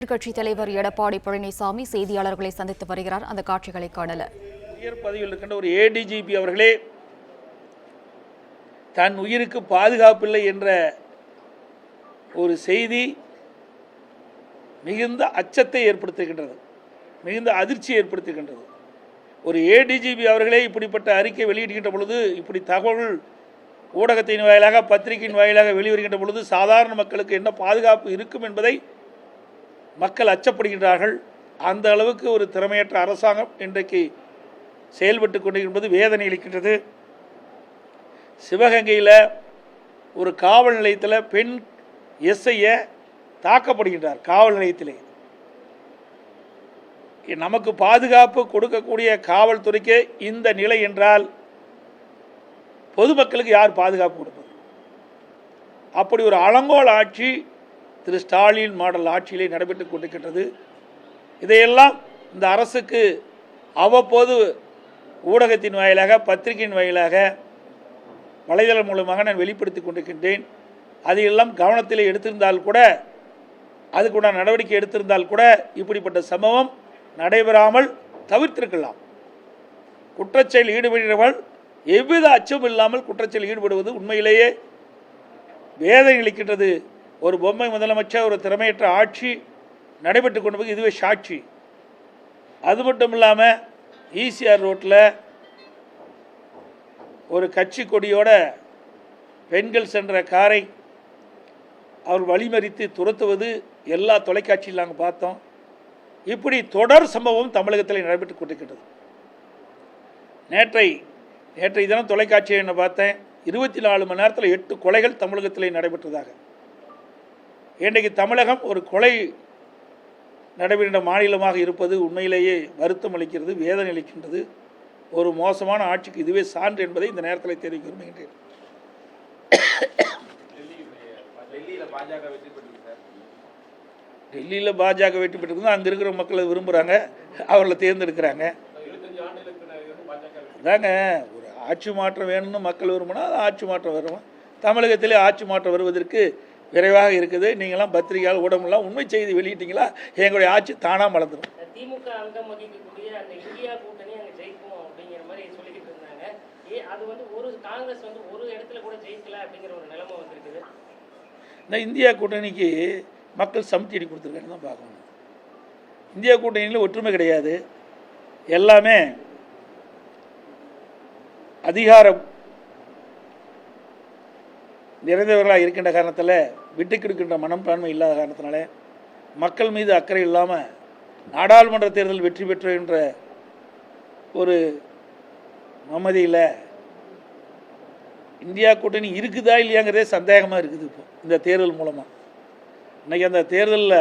எதிர்க்கட்சித் தலைவர் எடப்பாடி பழனிசாமி செய்தியாளர்களை சந்தித்து வருகிறார். அந்த காட்சிகளை காணல. உயர் பதவியில் இருக்கின்ற ஒரு ஏடிஜிபி அவர்களே தன் உயிருக்கு பாதுகாப்பில்லை என்ற ஒரு செய்தி மிகுந்த அச்சத்தை ஏற்படுத்துகின்றது, மிகுந்த அதிர்ச்சியை ஏற்படுத்துகின்றது. ஒரு ஏடிஜிபி அவர்களே இப்படிப்பட்ட அறிக்கை வெளியிடுகின்ற பொழுது, இப்படி தகவல் ஊடகத்தின் வாயிலாக பத்திரிகையின் வாயிலாக வெளிவருகின்ற பொழுது சாதாரண மக்களுக்கு என்ன பாதுகாப்பு இருக்கும் என்பதை மக்கள் அச்சப்படுகின்றார்கள். அந்த அளவுக்கு ஒரு திறமையற்ற அரசாங்கம் இன்றைக்கு செயல்பட்டு கொண்டிருப்பது வேதனை அளிக்கின்றது. சிவகங்கையில் ஒரு காவல் நிலையத்தில் பெண் எஸ்ஐயை தாக்கப்படுகின்றார். காவல் நிலையத்திலே நமக்கு பாதுகாப்பு கொடுக்கக்கூடிய காவல்துறைக்கு இந்த நிலை என்றால் பொதுமக்களுக்கு யார் பாதுகாப்பு கொடுப்பது? அப்படி ஒரு அலங்கோல ஆட்சி திரு ஸ்டாலின் மாடல் ஆட்சியிலே நடைபெற்றுக் கொண்டிருக்கின்றது. இதையெல்லாம் இந்த அரசுக்கு அவ்வப்போது ஊடகத்தின் வாயிலாக பத்திரிகையின் வாயிலாக வலைதளம் மூலமாக நான் வெளிப்படுத்தி கொண்டிருக்கின்றேன். அதையெல்லாம் கவனத்தில் எடுத்திருந்தால் கூட, அதுக்குண்டான நடவடிக்கை எடுத்திருந்தால் கூட இப்படிப்பட்ட சம்பவம் நடைபெறாமல் தவிர்த்திருக்கலாம். குற்றச்செயல் ஈடுபடுகிறவர்கள் எவ்வித அச்சமும் இல்லாமல் குற்றச்செயல் ஈடுபடுவது உண்மையிலேயே வேதனை அளிக்கின்றது. ஒரு பொம்மை முதலமைச்சர், ஒரு திறமையற்ற ஆட்சி நடைபெற்று கொண்டு இதுவே சாட்சி. அது மட்டும் இல்லாமல் ஈசிஆர் ரோட்டில் ஒரு கட்சி கொடியோட பெண்கள் சென்ற காரை அவர் வழிமறித்து துரத்துவது எல்லா தொலைக்காட்சியில் நாங்கள் பார்த்தோம். இப்படி தொடர் சம்பவம் தமிழகத்தில் நடைபெற்று கொண்டிருக்கிறது. நேற்றை தினம் தொலைக்காட்சியை என்ன பார்த்தேன், 24 மணி நேரத்தில் 8 கொலைகள் தமிழகத்தில் நடைபெற்றதாக. இன்றைக்கு தமிழகம் ஒரு கொலை நடைபெறுகின்ற மாநிலமாக இருப்பது உண்மையிலேயே வருத்தம் அளிக்கிறது, வேதனை அளிக்கின்றது. ஒரு மோசமான ஆட்சிக்கு இதுவே சான்று என்பதை இந்த நேரத்தில் தெரிவிக்க விரும்புகின்றேன். டெல்லியில் பாஜக வெற்றி பெற்றிருக்குது, அங்கே இருக்கிற மக்களை விரும்புகிறாங்க, அவர்களை தேர்ந்தெடுக்கிறாங்க. அதாங்க, ஒரு ஆட்சி மாற்றம் வேணும்னு மக்கள் விரும்பினா அது ஆட்சி மாற்றம் வரும். தமிழகத்திலே ஆட்சி மாற்றம் வருவதற்கு விரைவாக இருக்குது. நீங்களாம் பத்திரிகையால் ஊடகம்லாம் உண்மை செய்தி வெளியிட்டீங்களா, எங்களுடைய ஆட்சி தானாக மலர்ந்துடும். திமுக அங்கம் வகிக்கக்கூடிய அந்த இந்தியா கூட்டணி அங்கே ஜெயிக்கும் அப்படிங்கிற மாதிரி சொல்லிக்கிட்டு இருந்தாங்க. அது வந்து ஒரு காங்கிரஸ் வந்து ஒரு இடத்துல கூட ஜெயிக்கல அப்படிங்கிற ஒரு நிலைமை வந்திருக்குது. இந்த இந்தியா கூட்டணிக்கு மக்கள் சமத்தி அடி கொடுத்துருக்கான்னு தான் பார்க்கணும். இந்தியா கூட்டணியில் ஒற்றுமை கிடையாது. எல்லாமே அதிகாரம் நிறைந்தவர்களாக இருக்கின்ற காரணத்தில், விட்டு கொடுக்கின்ற மனப்பான்மை இல்லாத காரணத்தினால, மக்கள் மீது அக்கறை இல்லாமல் நாடாளுமன்ற தேர்தல் வெற்றி பெற்ற என்ற ஒரு மமதியில் இந்தியா கூட்டணி இருக்குதா இல்லையாங்கிறதே சந்தேகமாக இருக்குது. இப்போ இந்த தேர்தல் மூலமாக இன்றைக்கி அந்த தேர்தலில்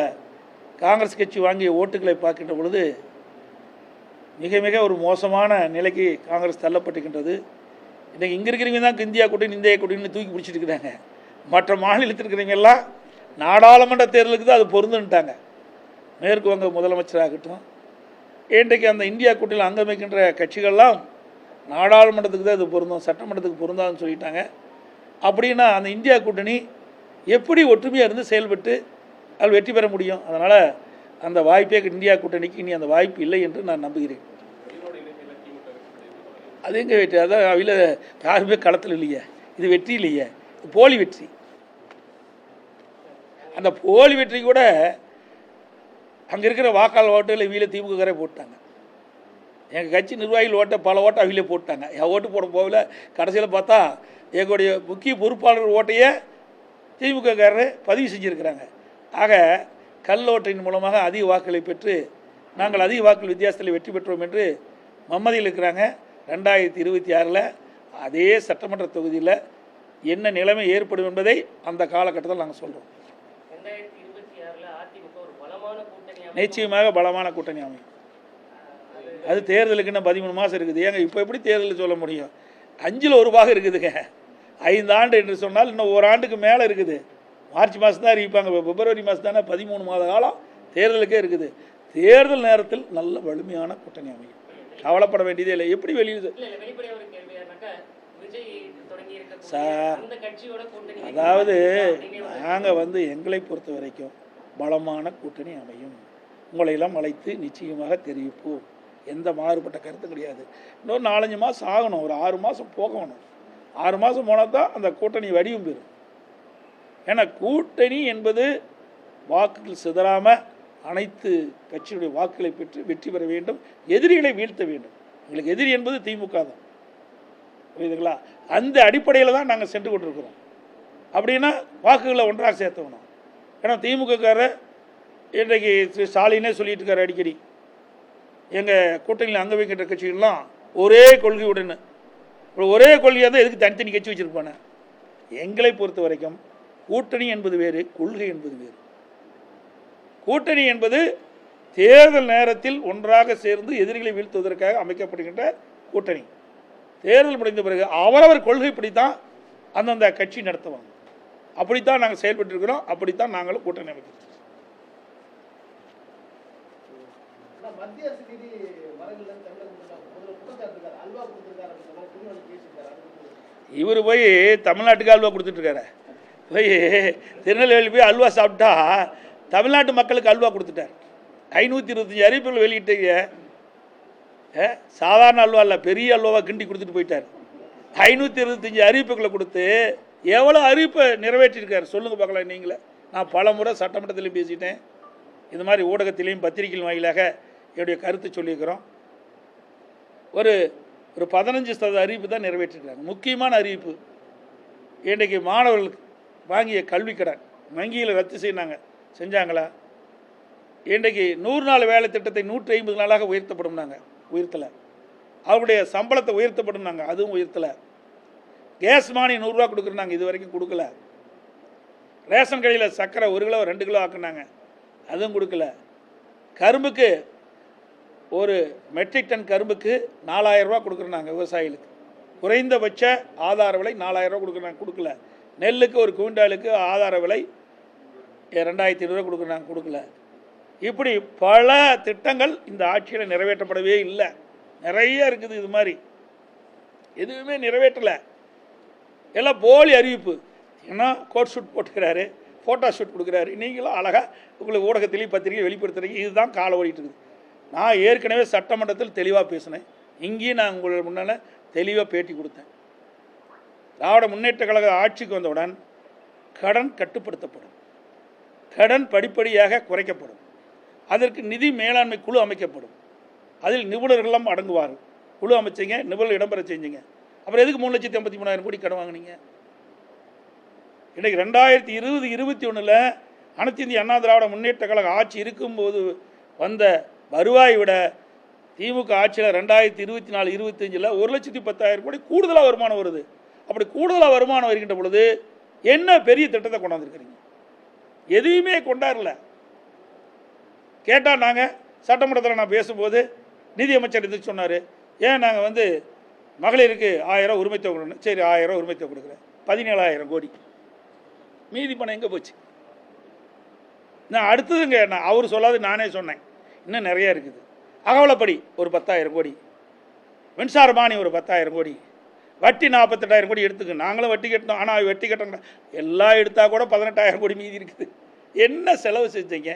காங்கிரஸ் கட்சி வாங்கிய ஓட்டுகளை பார்க்கின்ற பொழுது மிக மிக ஒரு மோசமான நிலைக்கு காங்கிரஸ் தள்ளப்பட்டுக்கின்றது. இன்றைக்கி இங்கே இருக்கிறவங்க தான் இந்தியா கூட்டணின்னு தூக்கி பிடிச்சிட்டு இருக்கிறாங்க. மற்ற மாநிலத்தில் இருக்கிறவங்க எல்லாம் நாடாளுமன்ற தேர்தலுக்கு தான் அது பொருந்துன்ட்டாங்க. மேற்கு வங்க முதலமைச்சராகட்டும், இன்றைக்கு அந்த இந்தியா கூட்டணியில் அங்கம் வைக்கின்ற கட்சிகள்லாம் நாடாளுமன்றத்துக்கு தான் அது பொருந்தும், சட்டமன்றத்துக்கு பொருந்தாதுன்னு சொல்லிட்டாங்க. அப்படின்னா அந்த இந்தியா கூட்டணி எப்படி ஒற்றுமையாக இருந்து செயல்பட்டு அது வெற்றி பெற முடியும்? அதனால் அந்த வாய்ப்பே இந்தியா கூட்டணிக்கு இனி அந்த வாய்ப்பு இல்லை என்று நான் நம்புகிறேன். அது எங்கே வெற்றி? அதான் அவையில் யாருமே களத்தில் இல்லையே, இது வெற்றி இல்லையே, இது போலி வெற்றி. அந்த போலி வெற்றி கூட அங்கே இருக்கிற வாக்காளர் ஓட்டுகளை வீல திமுக போட்டாங்க. எங்கள் கட்சி நிர்வாகிகள் ஓட்டை பல ஓட்டை அவையிலே போட்டாங்க. என் ஓட்டு போட போகல. கடைசியில் பார்த்தா எங்களுடைய முக்கிய பொறுப்பாளர் ஓட்டையே திமுககாரர் பதிவு செஞ்சுருக்கிறாங்க. ஆக கல் ஓட்டின் மூலமாக அதிக வாக்குகளை பெற்று நாங்கள் அதிக வாக்குகள் வித்தியாசத்தில் வெற்றி பெற்றோம் என்று மம்மதியில் இருக்கிறாங்க. 2026 அதே சட்டமன்ற தொகுதியில் என்ன நிலைமை ஏற்படும் என்பதை அந்த காலகட்டத்தில் நாங்கள் சொல்கிறோம். நிச்சயமாக பலமான கூட்டணி அமையும். அது தேர்தலுக்கு இன்னும் 13 மாதம் இருக்குது. ஏங்க இப்போ எப்படி தேர்தலில் சொல்ல முடியும்? 5ல் 1 பாகம் இருக்குதுங்க. 5 ஆண்டு என்று சொன்னால் இன்னும் 1 ஆண்டுக்கு மேலே இருக்குது. மார்ச் மாதம் தான் அறிவிப்பாங்க. பிப்ரவரி மாதம் தானே 13 மாத காலம் தேர்தலுக்கே இருக்குது. தேர்தல் நேரத்தில் நல்ல வலிமையான கூட்டணி அமையும். கவலைப்பட வேண்டியதே இல்லை. எப்படி வெளியில் சார், அதாவது நாங்கள் எங்களை பொறுத்த வரைக்கும் பலமான கூட்டணி அமையும். உங்களையெல்லாம் அழைத்து நிச்சயமாக தெரிவிப்போம். எந்த மாறுபட்ட கருத்தும் கிடையாது. இன்னொரு 4-5 மாதம் ஆகணும், ஒரு 6 மாதம் போகணும். 6 மாதம் போனால் தான் அந்த கூட்டணி வடிவம் பெறும். ஏன்னா கூட்டணி என்பது வாக்குகள் சிதறாமல் அனைத்து கட்சியுடைய வாக்குகளை பெற்று வெற்றி பெற வேண்டும், எதிரிகளை வீழ்த்த வேண்டும். எங்களுக்கு எதிரி என்பது திமுக தான், புரியுதுங்களா? அந்த அடிப்படையில் தான் நாங்கள் சென்று கொண்டிருக்கிறோம். அப்படின்னா வாக்குகளை ஒன்றாக சேர்த்தணும். ஏன்னா திமுகக்காரர் இன்றைக்கு ஸ்டாலினே சொல்லிட்டு இருக்காரு அடிக்கடி, எங்கள் கூட்டணியில் அங்கே வைக்கின்ற கட்சிகள்லாம் ஒரே கொள்கையுடன், ஒரே கொள்கையாக தான் எதுக்கு தனித்தனி கட்சி வச்சுருப்பானே. எங்களை பொறுத்த வரைக்கும் கூட்டணி என்பது வேறு, கொள்கை என்பது வேறு. கூட்டணி என்பது தேர்தல் நேரத்தில் ஒன்றாக சேர்ந்து எதிரிகளை வீழ்த்துவதற்காக அமைக்கப்படுகின்ற கூட்டணி. தேர்தல் முடிந்த பிறகு அவரவர் கொள்கைப்படி தான் அந்தந்த கட்சி நடத்துவாங்க. அப்படித்தான் நாங்கள் செயல்பட்டு இருக்கிறோம், அப்படித்தான் நாங்களும் கூட்டணி அமைக்கிறோம். இவர் போய் தமிழ்நாட்டுக்கு அல்வா கொடுத்துட்டு இருக்காரு. போய் திருநெல்வேலி போய் அல்வா சாப்பிட்டா தமிழ்நாட்டு மக்களுக்கு அல்வா கொடுத்துட்டார். 525 அறிவிப்புகள் வெளியிட்டீங்க. சாதாரண அல்வா இல்லை, பெரிய அல்வாவை கிண்டி கொடுத்துட்டு போயிட்டார். 525 அறிவிப்புகளை கொடுத்து எவ்வளோ அறிவிப்பை நிறைவேற்றிருக்கார் சொல்லுங்க பார்க்கலாம். நீங்களே, நான் பல முறை சட்டமன்றத்திலையும் பேசிட்டேன், இது மாதிரி ஊடகத்திலையும் பத்திரிகைகள் வாயிலாக என்னுடைய கருத்து சொல்லியிருக்கிறோம். ஒரு 15% அறிவிப்பு தான் நிறைவேற்றிருக்காங்க. முக்கியமான அறிவிப்பு, இன்றைக்கு மாணவர்களுக்கு வாங்கிய கல்வி கடன் வங்கியில் ரத்து செய்யினாங்க, செஞ்சாங்களா? இன்றைக்கு 100 நாள் வேலை திட்டத்தை 150 நாளாக உயர்த்தப்படும்னாங்க, உயர்த்தலை. அவருடைய சம்பளத்தை உயர்த்தப்படும்னாங்க, அதுவும் உயர்த்தலை. கேஸ் மானியம் 100 ரூபா கொடுக்குறாங்க, இது வரைக்கும் கொடுக்கல. ரேஷன் கடையில் சர்க்கரை 1 கிலோ 2 கிலோ ஆக்குனாங்க, அதுவும் கொடுக்கல. கரும்புக்கு ஒரு மெட்ரிக் டன் கரும்புக்கு 4000 ரூபா கொடுக்குறாங்க விவசாயிகளுக்கு. குறைந்தபட்ச ஆதார விலை 4000 ரூபா கொடுக்குறாங்க, கொடுக்கல. நெல்லுக்கு ஒரு குவிண்டாலுக்கு ஆதார விலை 2500 ரூபா கொடுக்குறாங்க, கொடுக்கல. இப்படி பல திட்டங்கள் இந்த ஆட்சியில் நிறைவேற்றப்படவே இல்லை. நிறைய இருக்குது, இது மாதிரி எதுவுமே நிறைவேற்றலை. எல்லாம் போலி அறிவிப்பு. ஏன்னா கோட் ஷூட் போட்டுக்கிறாரு, ஃபோட்டோ ஷூட் கொடுக்குறாரு. நீங்களும் அழகாக உங்களுக்கு ஊடகத்திலையும் பத்திரிகை வெளிப்படுத்துறீங்க. இதுதான் காலை ஓடிட்டு இருக்குது. நான் ஏற்கனவே சட்டமன்றத்தில் தெளிவாக பேசினேன், இங்கேயும் நான் உங்கள் முன்னால் தெளிவாக பேட்டி கொடுத்தேன். திராவிட முன்னேற்ற கழக ஆட்சிக்கு வந்தவுடன் கடன் கட்டுப்படுத்தப்படும், கடன் படிப்படியாக குறைக்கப்படும், அதற்கு நிதி மேலாண்மை குழு அமைக்கப்படும், அதில் நிபுணர்கள்லாம் அடங்குவார்கள். குழு அமைச்சிங்க, நிபுணர் இடம்பெற செஞ்சுங்க. அப்புறம் எதுக்கு 3,53,000 கோடி கடன் வாங்கினீங்க? இன்றைக்கு 2020-21 அனைத்து இந்திய அண்ணா திராவிட முன்னேற்ற கழக ஆட்சி இருக்கும்போது வந்த வருவாயை விட திமுக ஆட்சியில் 2024-25 1,10,000 கோடி கூடுதலாக வருமானம் வருது. அப்படி கூடுதலாக வருமானம் வருகின்ற பொழுது என்ன பெரிய திட்டத்தை கொண்டாந்துருக்கிறீங்க? எதுவுமே கொண்டாடல. கேட்டால் நாங்கள் சட்டமன்றத்தில் நான் பேசும்போது நிதியமைச்சர் இது சொன்னார், ஏன் நாங்கள் மகளிருக்கு 1000 உரிமை தொகை கொடுக்கணும். சரி, 1000 உரிமை தொகை கொடுக்குறேன், 17,000 கோடி. மீதி பணம் எங்கே போச்சு? நான் அடுத்ததுங்க, நான் அவர் சொல்லாது நானே சொன்னேன், இன்னும் நிறையா இருக்குது. அகவலப்படி ஒரு 10,000 கோடி, மின்சார மானியம் ஒரு 10,000 கோடி, வட்டி 48,000 கோடி எடுத்துக்க. நாங்களும் வட்டி கட்டணும், ஆனால் வட்டி கட்டணும் எல்லாம் எடுத்தால் கூட 18,000 கோடி மீதி இருக்குது. என்ன செலவு செஞ்சீங்க?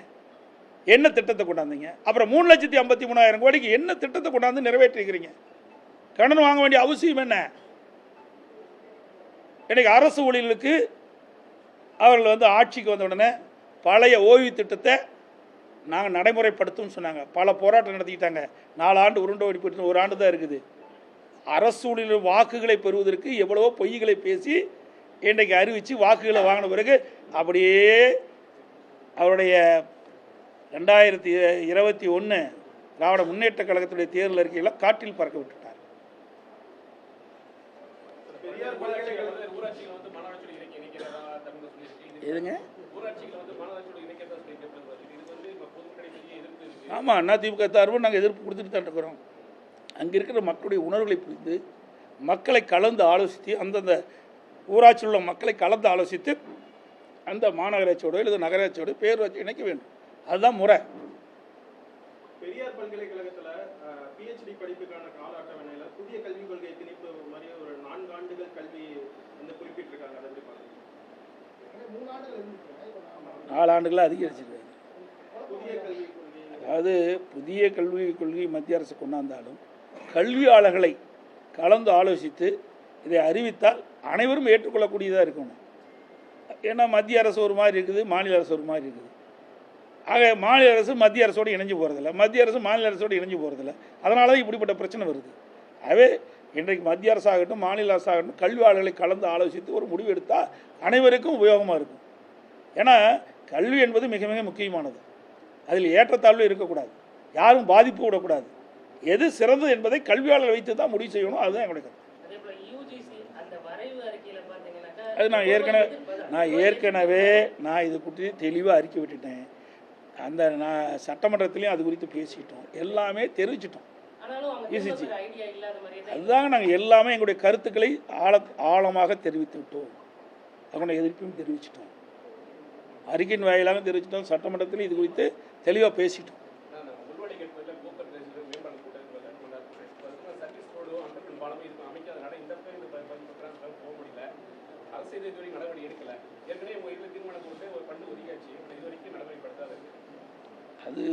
என்ன திட்டத்தை கொண்டாந்தீங்க? அப்புறம் 3,53,000 கோடிக்கு என்ன திட்டத்தை கொண்டாந்து நிறைவேற்றிருக்கிறீங்க? கடன் வாங்க வேண்டிய அவசியம் என்ன? இன்றைக்கு அரசு ஊழியர்களுக்கு அவர்கள் ஆட்சிக்கு வந்த உடனே பழைய ஓய்வு திட்டத்தை நாங்கள் நடைமுறைப்படுத்தும் சொன்னாங்க. பல போராட்டம் நடத்திக்கிட்டாங்க. 4 ஆண்டு உருண்டை ஓடி போட்டு 1 ஆண்டு தான் இருக்குது. அரசு ஊழியர்கள் வாக்குகளை பெறுவதற்கு எவ்வளவோ பொய்களை பேசி இன்றைக்கு அறிவித்து வாக்குகளை வாங்கின பிறகு அப்படியே அவருடைய 2021 திராவிட முன்னேற்ற கழகத்துடைய தேர்தல் அறிக்கையில் காற்றில் பறக்க விட்டுட்டார். எதுங்க? ஆமாம், அதிமுக சார்பு நாங்கள் எதிர்ப்பு கொடுத்துட்டு தான் இருக்கிறோம். அங்கே இருக்கிற மக்களுடைய உணர்வுகளை புரிந்து மக்களை கலந்து ஆலோசித்து, அந்தந்த ஊராட்சியில் உள்ள மக்களை கலந்து ஆலோசித்து அந்த மாநகராட்சியோட இல்லை நகராட்சியோட பேரூராட்சி இணைக்க வேண்டும். அதுதான் முறை. பெரியார் பல்கலைக்கழகத்தில் பிஹெச்டி படிப்புக்கான கால அட்டவணையில் புதிய கல்விக் கொள்கை திணிப்பு மாதிரி ஒரு 4 ஆண்டுகள் கல்வி குறிப்பிட்டிருக்காங்க. அதை எப்படி பார்க்குறீங்க? 4 ஆண்டுகளாக அதிகரிச்சிருக்காங்க. புதிய கல்விக் கொள்கை அதாவது புதிய கல்விக் கொள்கை மத்திய அரசு கொண்டாந்தாலும் கல்வியாளர்களை கலந்து ஆலோசித்து இதை அறிவித்தால் அனைவரும் ஏற்றுக்கொள்ளக்கூடியதாக இருக்கணும். ஏன்னா மத்திய அரசு ஒரு மாதிரி இருக்குது, மாநில அரசு ஒரு மாதிரி இருக்குது. ஆக மாநில அரசு மத்திய அரசோடு இணைஞ்சு போகிறதில்ல, மத்திய அரசு மாநில அரசோடு இணைஞ்சு போகிறதில்ல. அதனால தான் இப்படிப்பட்ட பிரச்சனை வருது. ஆகவே இன்றைக்கு மத்திய அரசாகட்டும் மாநில அரசாகட்டும் கல்வியாளர்களை கலந்து ஆலோசித்து ஒரு முடிவு எடுத்தால் அனைவருக்கும் உபயோகமாக இருக்கும். ஏன்னா கல்வி என்பது மிக மிக முக்கியமானது. அதில் ஏற்றத்தாழ்வு இருக்கக்கூடாது, யாரும் பாதிப்பு விடக்கூடாது. எது சிறந்தது என்பதை கல்வியாளர் வைத்து தான் முடிவு செய்யணும். அதுதான் என்னுடைய கருத்து. அது நான் ஏற்கனவே இது குறித்து தெளிவாக அறிக்கை விட்டுட்டேன். நான் சட்டமன்றத்திலையும் அது குறித்து பேசிட்டோம், எல்லாமே தெரிவிச்சிட்டோம். யூசிச்சு அதுதாங்க நாங்கள் எல்லாமே எங்களுடைய கருத்துக்களை ஆழமாக தெரிவித்து விட்டோம். அதனுடைய எதிர்ப்பையும் தெரிவிச்சிட்டோம், அறிக்கையின் வாயிலாக தெரிவிச்சிட்டோம், சட்டமன்றத்தில் இது குறித்து தெளிவாக பேசிட்டோம். அது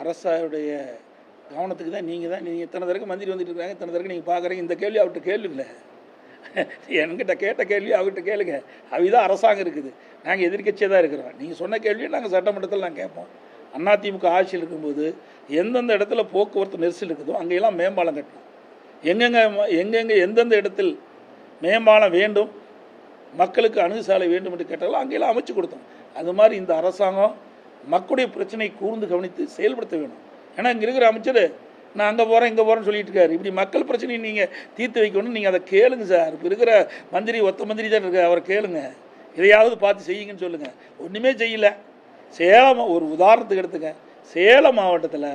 அரசுடைய கவனத்துக்கு தான். நீங்கள் இத்தனை தடவை மந்திரி வந்துட்டு இருக்காங்க, இத்தனை தடவை நீங்கள் பார்க்குறீங்க. இந்த கேள்வி அவர்கிட்ட கேளுங்கள, என்கிட்ட கேட்ட கேள்வி அவர்கிட்ட கேளுங்க. அவைதான் அரசாங்கம் இருக்குது, நாங்கள் எதிர்க்கட்சியாக தான் இருக்கிறோம். நீங்கள் சொன்ன கேள்வியை நாங்கள் சட்டமன்றத்தில் நாங்கள் கேட்போம். அதிமுக ஆட்சியில் இருக்கும்போது எந்தெந்த இடத்துல போக்குவரத்து நெரிசல் இருக்குதோ அங்கெல்லாம் மேம்பாலம் கட்டணும். எங்கெங்கே எந்தெந்த இடத்தில் மேம்பாலம் வேண்டும், மக்களுக்கு அணுகுசாலை வேண்டும் என்று கேட்டாலும் அங்கெல்லாம் அமைச்சு கொடுத்தோம். அது மாதிரி இந்த அரசாங்கம் மக்களுடைய பிரச்சனை கூர்ந்து கவனித்து செயல்படுத்த வேணும். ஏன்னா இங்கே இருக்கிற அமைச்சர் நான் அங்கே போகிறேன் இங்கே போகிறேன்னு சொல்லிட்டு இருக்காரு. இப்படி மக்கள் பிரச்சனையை நீங்கள் தீர்த்து வைக்கணும். நீங்கள் அதை கேளுங்க சார். இப்போ இருக்கிற மந்திரி ஒத்த மந்திரி தான் இருக்கார், அவரை கேளுங்க, இதையாவது பார்த்து செய்யுங்கன்னு சொல்லுங்கள். ஒன்றுமே செய்யலை. சேலம் ஒரு உதாரணத்துக்கு எடுத்துங்க. சேலம் மாவட்டத்தில்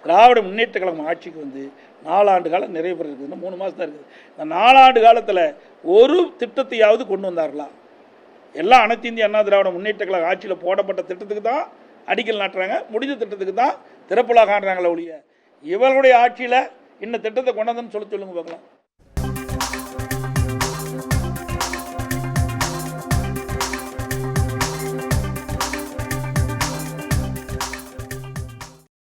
திராவிட முன்னேற்ற கழகம் ஆட்சிக்கு வந்து 4 ஆண்டு காலம் நிறைய பேர் இருக்குது, இன்னும் 3 மாதம் தான் இருக்குது. இந்த 4 ஆண்டு காலத்தில் ஒரு திட்டத்தையாவது கொண்டு வந்தார்களா? எல்லாம் அனைத்து இந்திய அண்ணா திராவிட முன்னேற்ற கழக ஆட்சியில் போடப்பட்ட திட்டத்துக்கு தான் அடிக்கல் நாட்டுறாங்க, முடிஞ்ச திட்டத்துக்கு தான் திறப்புலா காண்றாங்களே ஒழிய இவர்களுடைய ஆட்சியில் இந்த திட்டத்தை கொண்டாந்துன்னு சொல்லுங்க பார்க்கலாம்.